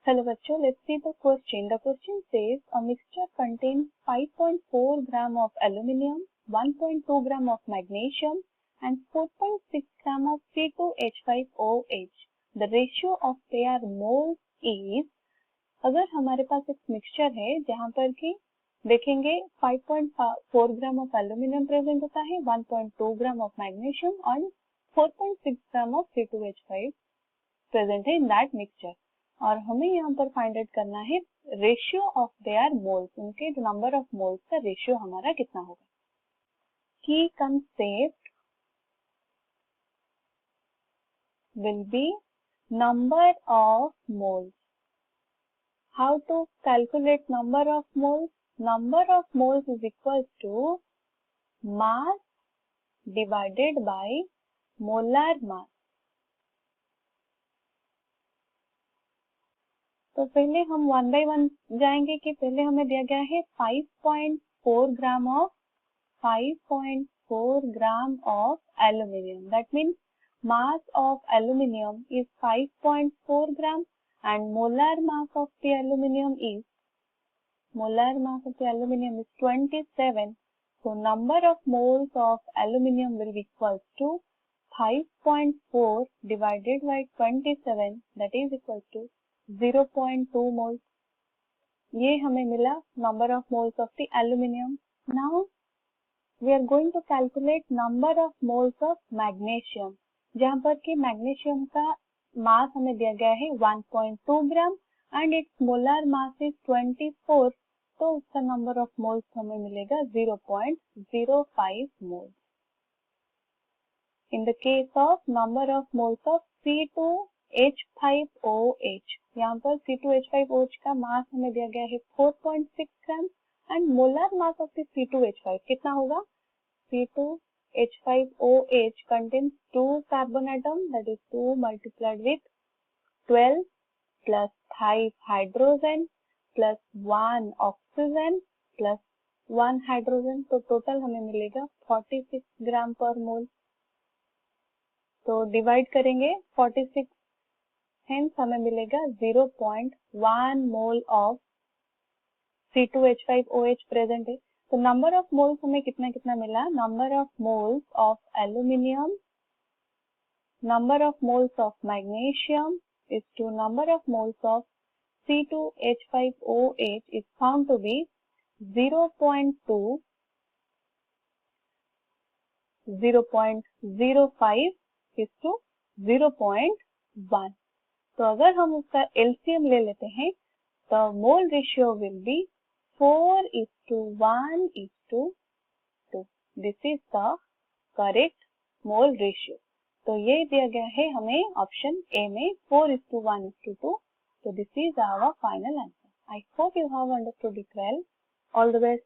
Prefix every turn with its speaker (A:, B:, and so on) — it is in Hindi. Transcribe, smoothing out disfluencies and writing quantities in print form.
A: Hello बच्चों, let's see the question. The question says a mixture contains 5.4 gram of aluminium, 1.2 gram of magnesium and 4.6 gram of C2H5OH. The ratio of their moles is, अगर हमारे पास एक मिक्सचर है जहाँ पर कि देखेंगे 5.4 ग्राम ऑफ एल्यूमिनियम प्रेजेंट होता है, 1.2 ग्राम ऑफ मैग्नीशियम और 4.6 ग्राम ऑफ C2H5 प्रेजेंट है इन दैट मिक्सचर, और हमें यहाँ पर फाइंड आउट करना है रेशियो ऑफ देयर मोल्स, उनके जो नंबर ऑफ मोल्स का रेशियो हमारा कितना होगा. की concept will be number of moles. How to calculate number of moles? Number of moles is equal to mass divided by molar mass. तो पहले हम वन बाय वन जाएंगे कि पहले हमें दिया गया है 5.4 gram of aluminium. That means mass of aluminium is 5.4 gram and molar mass of the aluminium is 27. So number of moles of aluminium will be equal to 5.4 divided by 27, that is equal to 0.2 moles. ये हमें मिला number of moles of the aluminium. Now we are going to calculate number of moles of magnesium, जहाँ पर कि मैग्नीशियम का मास हमें दिया गया है 1.2 gram and it's molar mass is 24, तो उसका नंबर ऑफ मोल्स हमें मिलेगा 0.05 moles. In the case of number of moles of C2H5OH, यहाँ पर C2H5OH का मास हमें दिया गया है 4.6 gram and molar mass of the C2H5 कितना होगा? C2H5OH contains 2 carbon atom, that is 2 multiplied with 12 plus 5 hydrogen plus 1 oxygen plus 1 hydrogen, तो टोटल हमें मिलेगा 46 ग्राम पर मोल. तो डिवाइड करेंगे 46, हेंस हमें मिलेगा 0.1 मोल ऑफ C2H5OH प्रेजेंट है. तो नंबर ऑफ मोल्स हमें कितना कितना मिला? Number of moles of aluminium, number of moles of magnesium is to number of moles of C2H5OH is found to be 0.2, 0.05 is to 0.1. तो अगर हम उसका LCM ले लेते हैं तो mole ratio will be 4:1:2. This is the correct mole ratio. तो ये दिया गया है हमें ऑप्शन ए में 4:1:2. तो this is our final answer. I hope you have understood it well. All the best.